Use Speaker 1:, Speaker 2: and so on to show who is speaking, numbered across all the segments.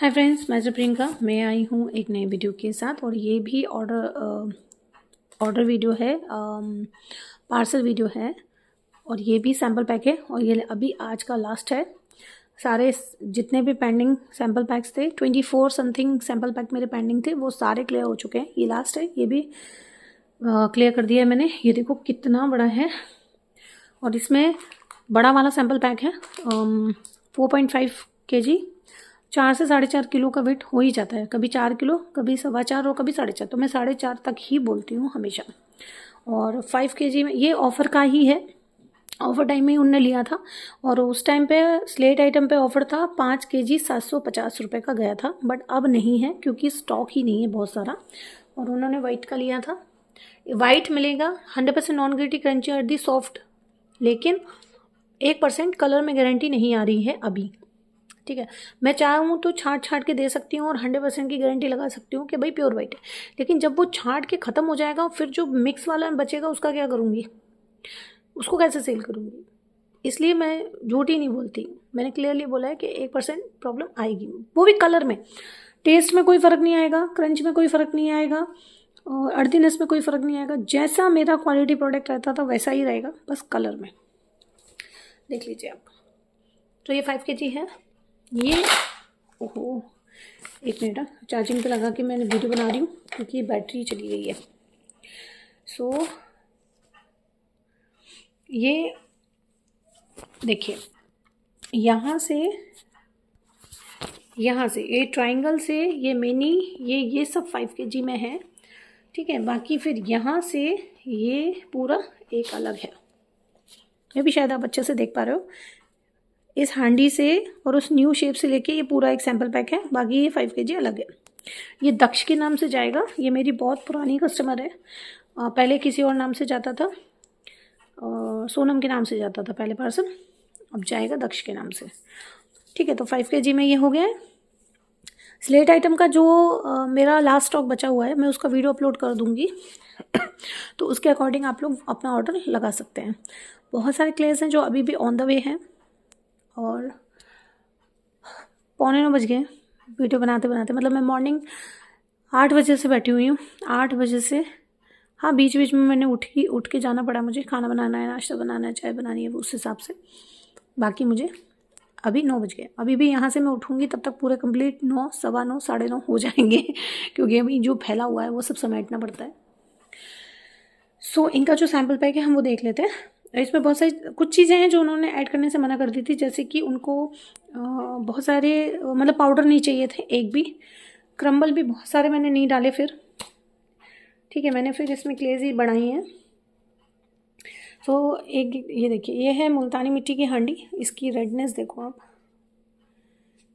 Speaker 1: Hi friends, मैं प्रियंका। मैं आई हूँ एक नए वीडियो के साथ और ये भी ऑर्डर वीडियो है, पार्सल वीडियो है और ये भी सैम्पल पैक है और ये अभी आज का लास्ट है। सारे जितने भी पेंडिंग सैम्पल पैक्स थे 24 समथिंग सैम्पल पैक मेरे पेंडिंग थे, वो सारे क्लियर हो चुके हैं। ये लास्ट है, ये भी क्लियर कर दिया है मैंने। ये देखो कितना बड़ा है और इसमें बड़ा वाला सैम्पल पैक है 4.5 kg। 4 से 4.5 किलो का वेट हो ही जाता है, कभी 4 किलो, कभी 4.25 और कभी 4.5, तो मैं 4.5 तक ही बोलती हूँ हमेशा। और 5 kg में ये ऑफ़र का ही है, ऑफ़र टाइम में ही उनने लिया था और उस टाइम पे स्लेट आइटम पे ऑफ़र था। 5 kg 750 रुपये का गया था, बट अब नहीं है क्योंकि स्टॉक ही नहीं है बहुत सारा। और उन्होंने वाइट का लिया था, वाइट मिलेगा 100% non gritty crunchy earthy soft, लेकिन 1% कलर में गारंटी नहीं आ रही है अभी। ठीक है, मैं चाहूँ तो छाँट के दे सकती हूँ और 100% की गारंटी लगा सकती हूँ कि भाई प्योर वाइट है, लेकिन जब वो छाँट के ख़त्म हो जाएगा फिर जो मिक्स वाला बचेगा उसका क्या करूँगी, उसको कैसे सेल करूँगी। इसलिए मैं झूठ ही नहीं बोलती, मैंने क्लियरली बोला है कि 1% प्रॉब्लम आएगी, वो भी कलर में। टेस्ट में कोई फ़र्क नहीं आएगा, क्रंच में कोई फ़र्क नहीं आएगा और अर्दीनेस में कोई फ़र्क नहीं आएगा। जैसा मेरा क्वालिटी प्रोडक्ट रहता था वैसा ही रहेगा, बस कलर में। देख लीजिए आप। तो ये 5 kg है। ये ओहो, एक मिनट, चार्जिंग पे लगा के मैंने वीडियो बना रही हूँ क्योंकि बैटरी चली गई है। सो ये देखिए, यहाँ से ये ट्रायंगल से ये मिनी, ये सब 5 kg में है। ठीक है, बाकी फिर यहाँ से ये पूरा एक अलग है। ये भी शायद आप अच्छे से देख पा रहे हो, इस हांडी से और उस न्यू शेप से लेके ये पूरा एक सैम्पल पैक है। बाकी ये 5 kg अलग है। ये दक्ष के नाम से जाएगा, ये मेरी बहुत पुरानी कस्टमर है। पहले किसी और नाम से जाता था, सोनम के नाम से जाता था पहले पार्सल, अब जाएगा दक्ष के नाम से। ठीक है, तो 5 kg में ये हो गया है। स्लेट आइटम का जो मेरा लास्ट स्टॉक बचा हुआ है मैं उसका वीडियो अपलोड कर दूँगी तो उसके अकॉर्डिंग आप लोग अपना ऑर्डर लगा सकते हैं। बहुत सारे क्लेयर्स हैं जो अभी भी ऑन द वे हैं और 9:15 बज गए वीडियो बनाते बनाते। मतलब मैं मॉर्निंग 8 बजे से बैठी हुई हूँ, 8 बजे से। हाँ, बीच बीच में मैंने उठ के जाना पड़ा, मुझे खाना बनाना है, नाश्ता बनाना है, चाय बनानी है, उस हिसाब से। बाकी मुझे अभी 9 बज गए, अभी भी यहाँ से मैं उठूँगी तब तक पूरे कंप्लीट 9, 9:15, 9:30 हो जाएंगे क्योंकि अभी जो फैला हुआ है वो सब समेटना पड़ता है। सो इनका जो सैम्पल पैक है हम वो देख लेते हैं। इसमें बहुत सारी कुछ चीज़ें हैं जो उन्होंने ऐड करने से मना कर दी थी, जैसे कि उनको बहुत सारे मतलब पाउडर नहीं चाहिए थे, एक भी क्रम्बल भी बहुत सारे मैंने नहीं डाले फिर। ठीक है, मैंने फिर इसमें क्लेज ही बढ़ाई हैं। तो एक ये देखिए, ये है मुल्तानी मिट्टी की हांडी, इसकी रेडनेस देखो आप।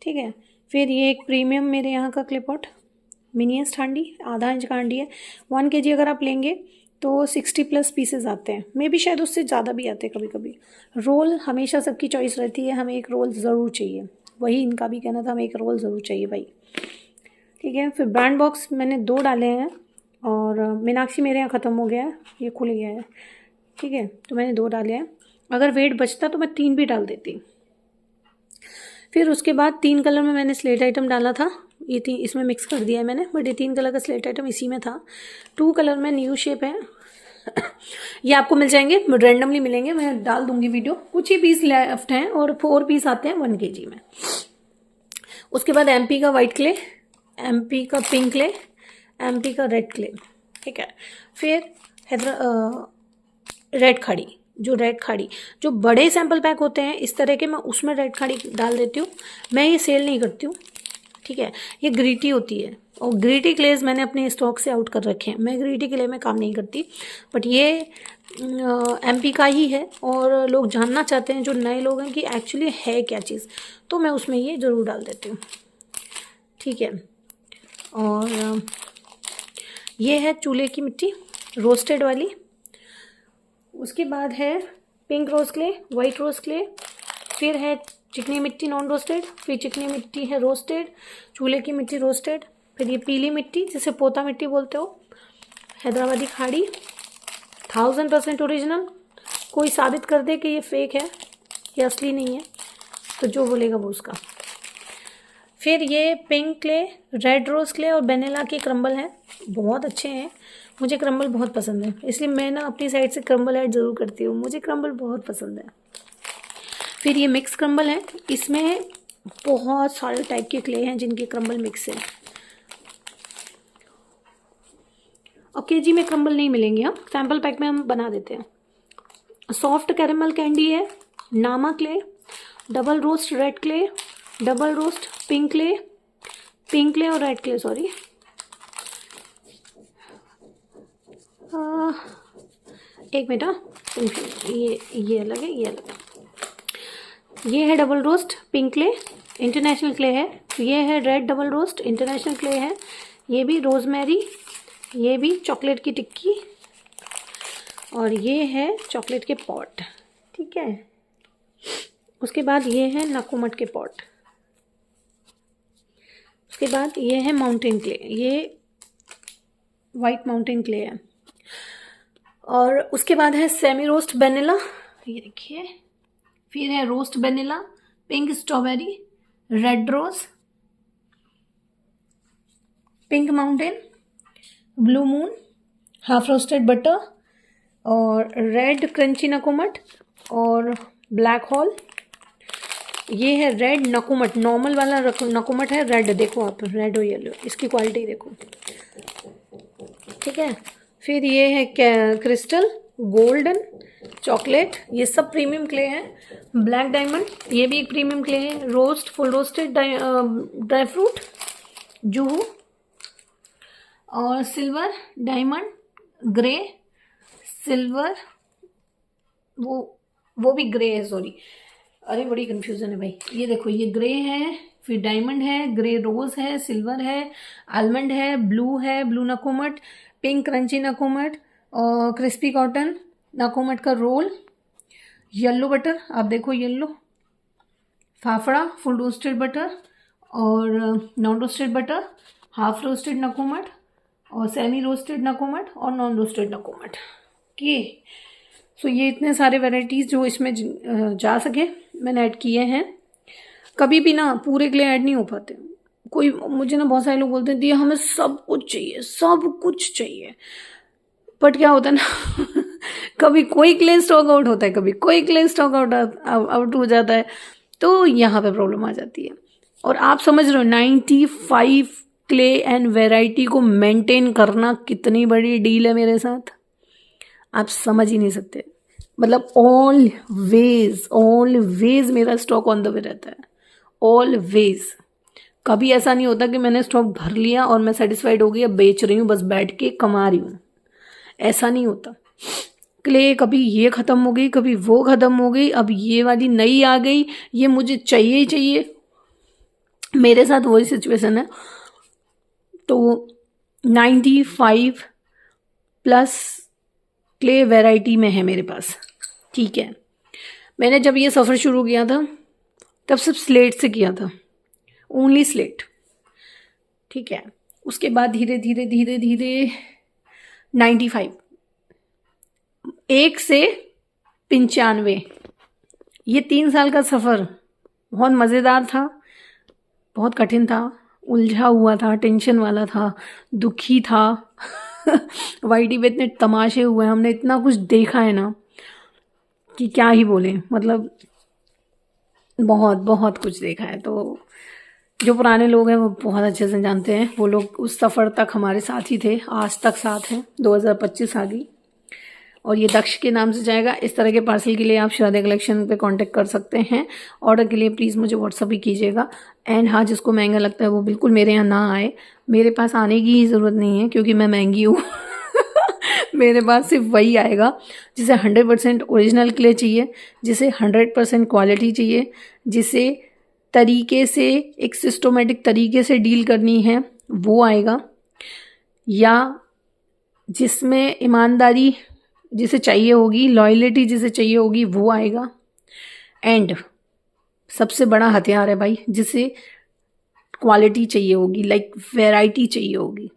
Speaker 1: ठीक है, फिर ये एक प्रीमियम मेरे यहाँ का क्ले पॉट मिनीएस्ट हांडी, आधा इंच का हांडी है। 1 kg अगर आप लेंगे तो 60+ पीसेस आते हैं, मे भी शायद उससे ज़्यादा भी आते हैं कभी कभी। रोल हमेशा सबकी चॉइस रहती है, हमें एक रोल ज़रूर चाहिए, वही इनका भी कहना था, हमें एक रोल ज़रूर चाहिए भाई। ठीक है, फिर ब्रांड बॉक्स मैंने 2 डाले हैं और मीनाक्षी मेरे यहाँ ख़त्म हो गया है, ये खुल गया है। ठीक है, तो मैंने 2 डाले हैं, अगर वेट बचता तो मैं 3 भी डाल देती। फिर उसके बाद 3 कलर में मैंने स्लेट आइटम डाला था, ये इसमें मिक्स कर दिया है मैंने, बट ये 3 कलर का स्लेट आइटम इसी में था। 2 कलर में न्यू शेप है ये आपको मिल जाएंगे, रैंडमली मिलेंगे, मैं डाल दूंगी वीडियो। कुछ ही पीस लेफ्ट हैं और 4 पीस आते हैं 1 kg में। उसके बाद MP का वाइट क्ले, MP का पिंक क्ले, MP का रेड क्ले। ठीक है, फिर रेड खाड़ी, रेड खाड़ी जो बड़े सैम्पल पैक होते हैं इस तरह के, मैं उसमें रेड खाड़ी डाल देती हूँ। मैं ये सेल नहीं करती हूँ। ठीक है, ये ग्रीटी होती है और ग्रीटी क्लेज मैंने अपने स्टॉक से आउट कर रखे हैं, मैं ग्रीटी क्ले में काम नहीं करती। बट ये MP का ही है और लोग जानना चाहते हैं, जो नए लोग हैं, कि एक्चुअली है क्या चीज़, तो मैं उसमें ये ज़रूर डाल देती हूँ। ठीक है, और ये है चूल्हे की मिट्टी रोस्टेड वाली। उसके बाद है पिंक रोज़ क्ले, वाइट रोज़ क्ले, फिर है चिकनी मिट्टी नॉन रोस्टेड, फिर चिकनी मिट्टी है रोस्टेड, चूल्हे की मिट्टी रोस्टेड, फिर ये पीली मिट्टी जिसे पोता मिट्टी बोलते हो, हैदराबादी खाड़ी 1000% ओरिजिनल। कोई साबित कर दे कि ये फेक है, ये असली नहीं है, तो जो बोलेगा वो उसका। फिर ये pink clay, red rose clay और वेनिला के क्रम्बल हैं, बहुत अच्छे हैं। मुझे क्रम्बल बहुत पसंद है, इसलिए मैं ना अपनी साइड से क्रम्बल ऐड ज़रूर करती हूँ, मुझे क्रम्बल बहुत पसंद है। फिर ये मिक्स क्रम्बल है, इसमें बहुत सारे टाइप के क्ले हैं जिनके क्रम्बल मिक्स है। और केजी में क्रम्बल नहीं मिलेंगे, हम सैम्पल पैक में हम बना देते हैं। सॉफ्ट कैरेमल कैंडी है, नामा clay, double roast red clay, double roast pink clay और रेड क्ले, सॉरी। एक मिनट, ये अलग है, ये अलग है। ये है double roast pink clay, international clay है। ये है red double roast, international clay है। ये भी रोजमेरी, ये भी चॉकलेट की टिक्की, और ये है चॉकलेट के पॉट, ठीक है। उसके बाद ये है नकुमट के पॉट। उसके बाद ये है माउंटेन क्ले, ये वाइट माउंटेन क्ले है। और उसके बाद है सेमी रोस्ट वेनिला, ये देखिए। फिर है roast vanilla, pink strawberry, red rose, pink mountain, blue moon, half roasted butter और रेड क्रंची नकुमट और ब्लैक हॉल। ये है रेड नकुमट, नॉर्मल वाला नकुमट है रेड, देखो आप, रेड और येलो, इसकी क्वालिटी देखो, ठीक है। फिर ये है क्रिस्टल, गोल्डन, चॉकलेट, ये सब प्रीमियम क्ले हैं। ब्लैक डायमंड, ये भी एक प्रीमियम क्ले है। Roast, full roasted dry fruit, Juhu, और सिल्वर, डायमंड, ग्रे, सिल्वर, वो भी ग्रे है, सॉरी, अरे बड़ी कंफ्यूजन है भाई। ये देखो, ये ग्रे है, फिर डायमंड है, ग्रे रोज है, सिल्वर है, आलमंड है, ब्लू नकुमट, पिंक क्रंची नकुमट और क्रिस्पी कॉटन नकुमट का रोल, येलो बटर, आप देखो येलो, फाफड़ा, फुल रोस्टेड बटर और non roasted butter, half roasted नकुमट और सेमी रोस्टेड नकुमट और नॉन रोस्टेड नकुमट की। सो ये इतने सारे वैरायटीज़ जो इसमें जा सके मैंने ऐड किए हैं। कभी भी ना पूरे क्ले ऐड नहीं हो पाते। कोई मुझे ना बहुत सारे लोग बोलते हैं दिया हमें सब कुछ चाहिए, बट क्या होता है ना कभी कोई क्ले स्टॉक आउट होता है, कभी कोई क्ले स्टॉक आउट हो जाता है, तो यहाँ पे प्रॉब्लम आ जाती है। और आप समझ रहे हो 95 क्ले एंड वेराइटी को मेंटेन करना कितनी बड़ी डील है मेरे साथ, आप समझ ही नहीं सकते। मतलब ऑलवेज मेरा स्टॉक ऑन द वे रहता है, ऑलवेज। कभी ऐसा नहीं होता कि मैंने स्टॉक भर लिया और मैं सेटिस्फाइड हो गई, अब बेच रही हूँ, बस बैठ के कमा रही हूँ, ऐसा नहीं होता। क्ले कभी ये ख़त्म हो गई, कभी वो ख़त्म हो गई, अब ये वाली नई आ गई, ये मुझे चाहिए ही चाहिए। मेरे साथ वही सिचुएशन है। तो 95 प्लस क्ले वैरायटी में है मेरे पास, ठीक है। मैंने जब ये सफ़र शुरू किया था तब सिर्फ स्लेट से किया था, ओनली स्लेट, ठीक है। उसके बाद धीरे धीरे 95, 1 से 95, ये 3 साल का सफ़र बहुत मज़ेदार था, बहुत कठिन था, उलझा हुआ था, टेंशन वाला था, दुखी था वाईटी पे इतने तमाशे हुए, हमने इतना कुछ देखा है ना कि क्या ही बोले, मतलब बहुत कुछ देखा है। तो जो पुराने लोग हैं वो बहुत अच्छे से जानते हैं, वो लोग उस सफ़र तक हमारे साथ ही थे, आज तक साथ हैं। 2025 आ गई और ये दक्ष के नाम से जाएगा। इस तरह के पार्सल के लिए आप श्रद्धा कलेक्शन पे कांटेक्ट कर सकते हैं। ऑर्डर के लिए प्लीज़ मुझे व्हाट्सअप ही कीजिएगा। एंड हाँ, जिसको महंगा लगता है वो बिल्कुल मेरे यहाँ ना आए, मेरे पास आने की ही ज़रूरत नहीं है क्योंकि मैं महंगी हूँ मेरे पास सिर्फ वही आएगा जिसे 100% ओरिजिनल क्ले चाहिए, जिसे 100% क्वालिटी चाहिए, जिसे तरीके से एक सिस्टमेटिक तरीके से डील करनी है वो आएगा, या जिसमें ईमानदारी जिसे चाहिए होगी, लॉयल्टी जिसे चाहिए होगी वो आएगा। एंड सबसे बड़ा हथियार है भाई, जिसे क्वालिटी चाहिए होगी, लाइक वैरायटी चाहिए होगी,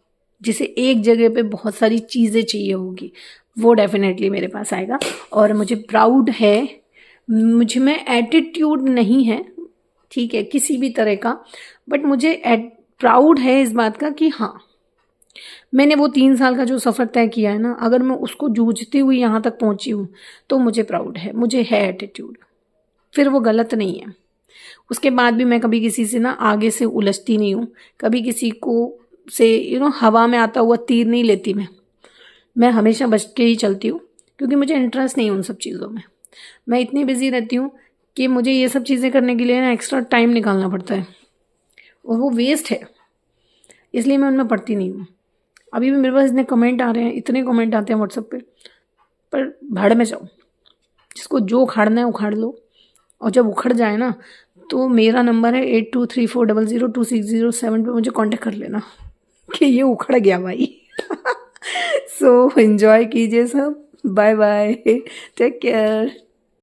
Speaker 1: जिसे एक जगह पे बहुत सारी चीज़ें चाहिए होगी, वो डेफिनेटली मेरे पास आएगा। और मुझे प्राउड है, मुझ में एटीट्यूड नहीं है, ठीक है, किसी भी तरह का, बट मुझे प्राउड है इस बात का कि हाँ, मैंने वो 3 साल का जो सफ़र तय किया है ना, अगर मैं उसको जूझती हुई यहाँ तक पहुँची हूँ तो मुझे प्राउड है, मुझे है एटीट्यूड, फिर वो गलत नहीं है। उसके बाद भी मैं कभी किसी से ना आगे से उलझती नहीं हूँ, कभी किसी को से हवा में आता हुआ तीर नहीं लेती मैं हमेशा बच के ही चलती हूँ, क्योंकि मुझे इंटरेस्ट नहीं है उन सब चीज़ों में। मैं इतनी बिज़ी रहती हूँ कि मुझे ये सब चीज़ें करने के लिए ना एक्स्ट्रा टाइम निकालना पड़ता है और वो वेस्ट है, इसलिए मैं उनमें पढ़ती नहीं हूँ। अभी भी मेरे पास इतने कमेंट आ रहे हैं, इतने कमेंट आते हैं व्हाट्सएप पे, पर भाड़ में जाओ, जिसको जो उखाड़ना है उखाड़ लो। और जब उखड़ जाए ना तो मेरा नंबर है 8234002607 पे मुझे कांटेक्ट कर लेना कि ये उखड़ गया भाई। सो एंजॉय कीजिए सब, बाय बाय, टेक केयर।